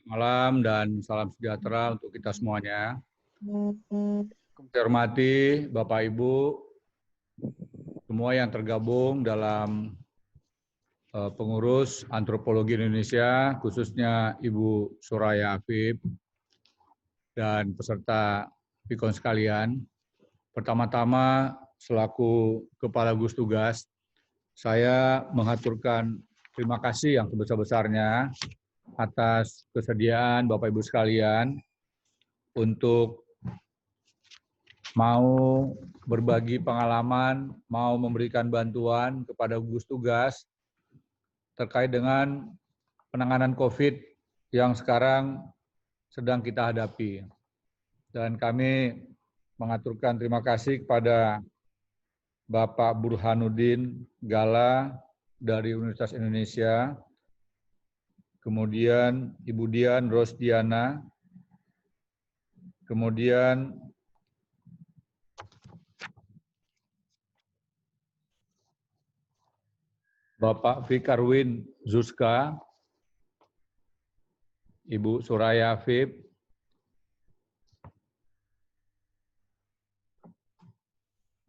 malam dan salam sejahtera untuk kita semuanya. Saya hormati Bapak Ibu, semua yang tergabung dalam pengurus antropologi Indonesia, khususnya Ibu Soraya Afif dan peserta PIKON sekalian. Pertama-tama, selaku Kepala Gugus Tugas, saya mengaturkan terima kasih yang sebesar-besarnya atas kesediaan Bapak Ibu sekalian untuk mau berbagi pengalaman, mau memberikan bantuan kepada gugus tugas terkait dengan penanganan COVID yang sekarang sedang kita hadapi. Dan kami mengaturkan terima kasih kepada Bapak Burhanuddin Gala dari Universitas Indonesia, kemudian Ibu Dian Rosdiana, kemudian Bapak Fikarwin Zuska, Ibu Soraya Afif,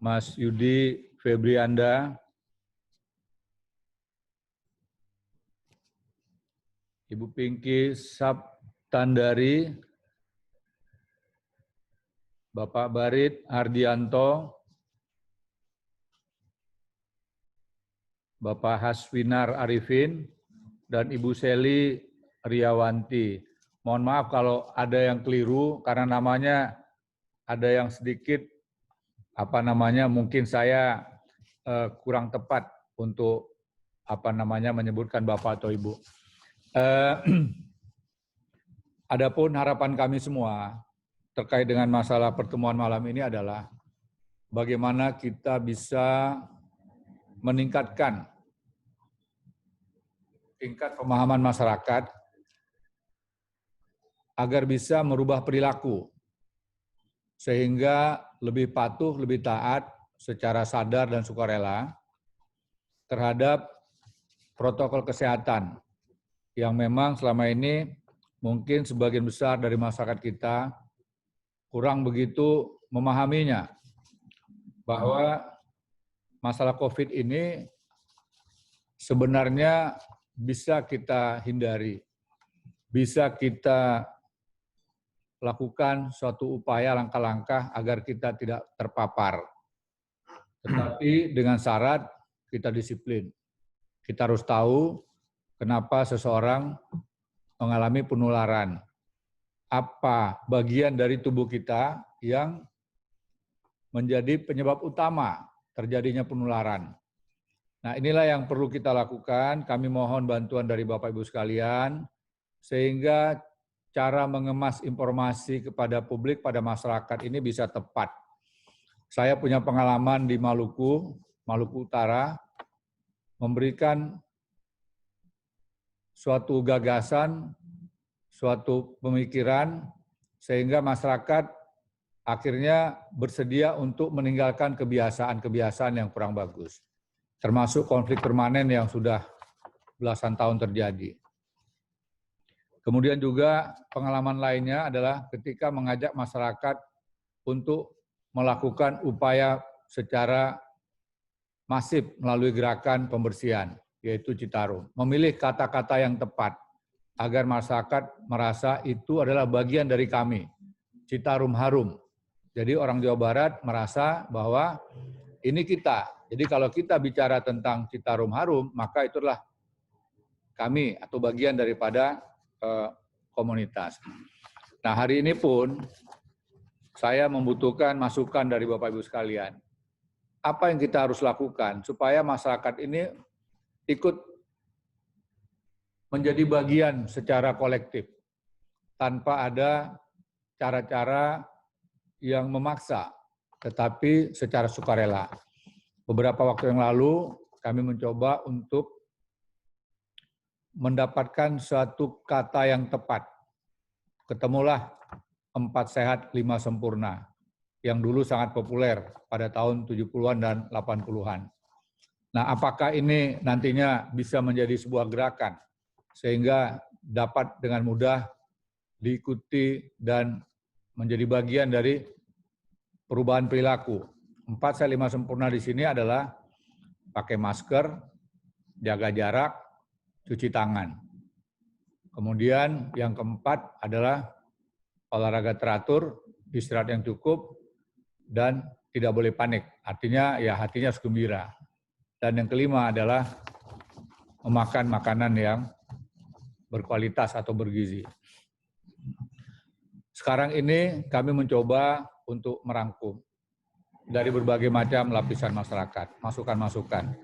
Mas Yudi Febrianda, Ibu Pinky Sabtandari, Bapak Barit Ardianto, Bapak Haswinar Arifin, dan Ibu Seli Riawanti. Mohon maaf kalau ada yang keliru karena namanya ada yang sedikit mungkin saya kurang tepat untuk menyebutkan Bapak atau Ibu. Adapun harapan kami semua terkait dengan masalah pertemuan malam ini adalah bagaimana kita bisa meningkatkan tingkat pemahaman masyarakat agar bisa merubah perilaku sehingga lebih patuh, lebih taat secara sadar dan sukarela terhadap protokol kesehatan yang memang selama ini mungkin sebagian besar dari masyarakat kita kurang begitu memahaminya, bahwa masalah COVID ini sebenarnya bisa kita hindari, bisa kita lakukan suatu upaya langkah-langkah agar kita tidak terpapar. Tetapi dengan syarat kita disiplin. Kita harus tahu kenapa seseorang mengalami penularan. Apa bagian dari tubuh kita yang menjadi penyebab utama terjadinya penularan. Nah, inilah yang perlu kita lakukan. Kami mohon bantuan dari Bapak Ibu sekalian, sehingga cara mengemas informasi kepada publik, pada masyarakat ini bisa tepat. Saya punya pengalaman di Maluku Utara, memberikan suatu gagasan, suatu pemikiran, sehingga masyarakat akhirnya bersedia untuk meninggalkan kebiasaan-kebiasaan yang kurang bagus, termasuk konflik permanen yang sudah belasan tahun terjadi. Kemudian juga pengalaman lainnya adalah ketika mengajak masyarakat untuk melakukan upaya secara masif melalui gerakan pembersihan, yaitu Citarum. Memilih kata-kata yang tepat agar masyarakat merasa itu adalah bagian dari kami, Citarum harum. Jadi orang Jawa Barat merasa bahwa ini kita. Jadi kalau kita bicara tentang Citarum harum, maka itulah kami atau bagian daripada komunitas. Nah, hari ini pun saya membutuhkan masukan dari Bapak Ibu sekalian. Apa yang kita harus lakukan supaya masyarakat ini ikut menjadi bagian secara kolektif tanpa ada cara-cara yang memaksa, tetapi secara sukarela. Beberapa waktu yang lalu kami mencoba untuk mendapatkan suatu kata yang tepat. Ketemulah 4 sehat 5 sempurna yang dulu sangat populer pada tahun 70-an dan 80-an. Nah, apakah ini nantinya bisa menjadi sebuah gerakan sehingga dapat dengan mudah diikuti dan menjadi bagian dari perubahan perilaku. 4C5 sempurna di sini adalah pakai masker, jaga jarak, cuci tangan. Kemudian yang keempat adalah olahraga teratur, istirahat yang cukup, dan tidak boleh panik. Artinya ya hatinya harus gembira. Dan yang kelima adalah memakan makanan yang berkualitas atau bergizi. Sekarang ini kami mencoba untuk merangkum dari berbagai macam lapisan masyarakat, masukan-masukan.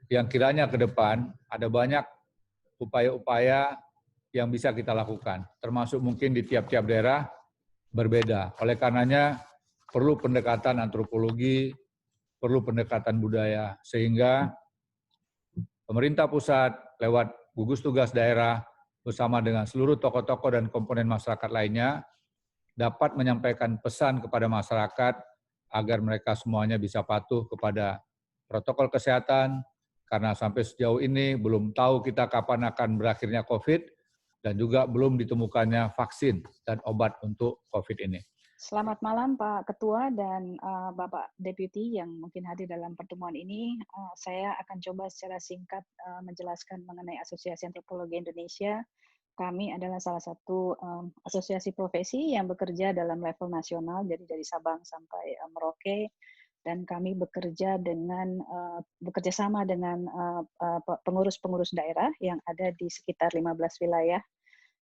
Yang kiranya ke depan ada banyak upaya-upaya yang bisa kita lakukan, termasuk mungkin di tiap-tiap daerah berbeda. Oleh karenanya perlu pendekatan antropologi, perlu pendekatan budaya, sehingga pemerintah pusat lewat gugus tugas daerah bersama dengan seluruh tokoh-tokoh dan komponen masyarakat lainnya dapat menyampaikan pesan kepada masyarakat agar mereka semuanya bisa patuh kepada protokol kesehatan, karena sampai sejauh ini belum tahu kita kapan akan berakhirnya COVID, dan juga belum ditemukannya vaksin dan obat untuk COVID ini. Selamat malam Pak Ketua dan Bapak Deputi yang mungkin hadir dalam pertemuan ini. Saya akan coba secara singkat menjelaskan mengenai Asosiasi Antropologi Indonesia. Kami adalah salah satu asosiasi profesi yang bekerja dalam level nasional, jadi dari Sabang sampai Merauke, dan kami bekerja sama dengan pengurus-pengurus daerah yang ada di sekitar 15 wilayah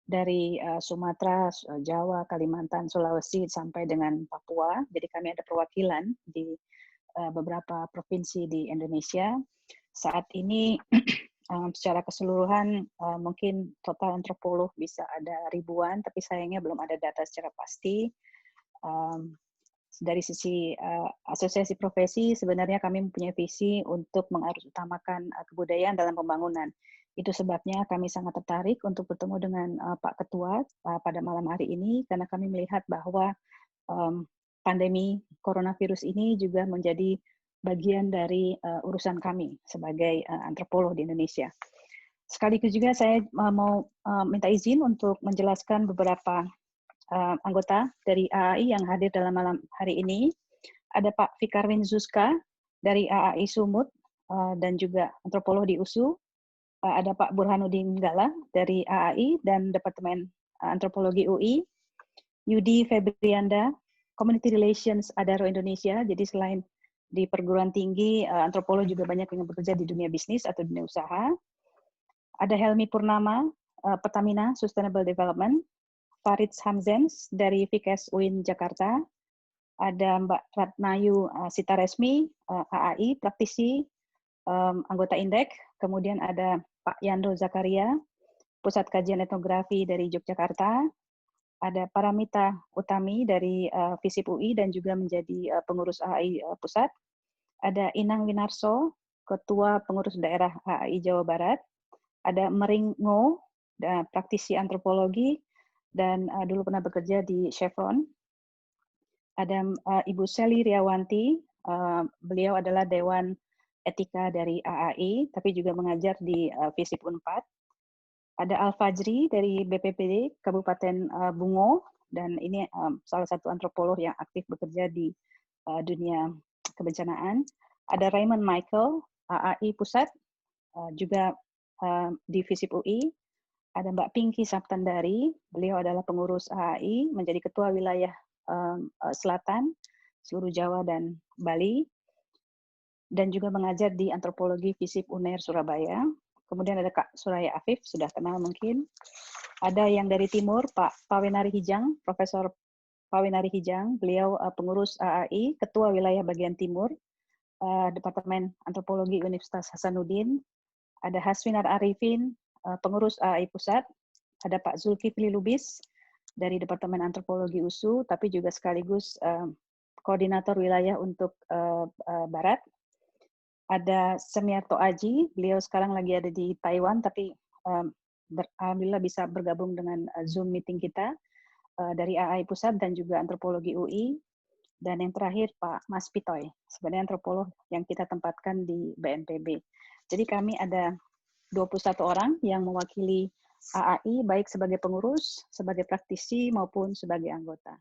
dari Sumatera, Jawa, Kalimantan, Sulawesi sampai dengan Papua. Jadi kami ada perwakilan di beberapa provinsi di Indonesia. Saat ini secara keseluruhan mungkin total antropolog bisa ada ribuan, tapi sayangnya belum ada data secara pasti. Dari sisi asosiasi profesi, sebenarnya kami mempunyai visi untuk mengarusutamakan kebudayaan dalam pembangunan. Itu sebabnya kami sangat tertarik untuk bertemu dengan Pak Ketua pada malam hari ini, karena kami melihat bahwa pandemi coronavirus ini juga menjadi bagian dari urusan kami sebagai antropolog di Indonesia. Sekaligus juga saya mau minta izin untuk menjelaskan beberapa anggota dari AAI yang hadir dalam malam hari ini. Ada Pak Fikarwin Zuzka dari AAI Sumut dan juga antropolog di USU. Ada Pak Burhanuddin Gala dari AAI dan Departemen Antropologi UI. Yudi Febrianda, Community Relations Adaro Indonesia. Jadi selain di perguruan tinggi, antropolog juga banyak yang bekerja di dunia bisnis atau dunia usaha. Ada Helmi Purnama, Pertamina Sustainable Development. Farid Hamzens dari Fikes UIN Jakarta. Ada Mbak Ratnayu Sitaresmi, AAI, praktisi, anggota Indek. Kemudian ada Pak Yando Zakaria, Pusat Kajian Etnografi dari Yogyakarta. Ada Paramita Utami dari FISIP UI dan juga menjadi pengurus AAI Pusat. Ada Inang Winarso, Ketua Pengurus Daerah AAI Jawa Barat. Ada Mering Ngo, praktisi antropologi, dan dulu pernah bekerja di Chevron. Ada Ibu Seli Riawanti, beliau adalah Dewan Etika dari AAI, tapi juga mengajar di FISIP Unpad. Ada Al-Fajri dari BPPD Kabupaten Bungo, dan ini salah satu antropolog yang aktif bekerja di dunia kebencanaan. Ada Raymond Michael, AAI Pusat, juga di FISIP UI. Ada Mbak Pinky Saptandari, beliau adalah pengurus AAI, menjadi Ketua Wilayah Selatan, seluruh Jawa dan Bali, dan juga mengajar di Antropologi FISIP UNER Surabaya. Kemudian ada Kak Suraya Afif, sudah kenal mungkin. Ada yang dari Timur, Pak Pawenari Hijang, Profesor Pawenari Hijang, beliau pengurus AAI, Ketua Wilayah Bagian Timur, Departemen Antropologi Universitas Hasanuddin. Ada Haswinar Arifin, pengurus AAI Pusat. Ada Pak Zulkifli Lubis dari Departemen Antropologi USU, tapi juga sekaligus koordinator wilayah untuk Barat. Ada Semiarto Aji, beliau sekarang lagi ada di Taiwan, tapi alhamdulillah bisa bergabung dengan Zoom meeting kita dari AAI Pusat dan juga Antropologi UI. Dan yang terakhir Pak Mas Pitoy, sebenarnya antropolog yang kita tempatkan di BNPB. Jadi kami ada 21 orang yang mewakili AAI baik sebagai pengurus, sebagai praktisi, maupun sebagai anggota.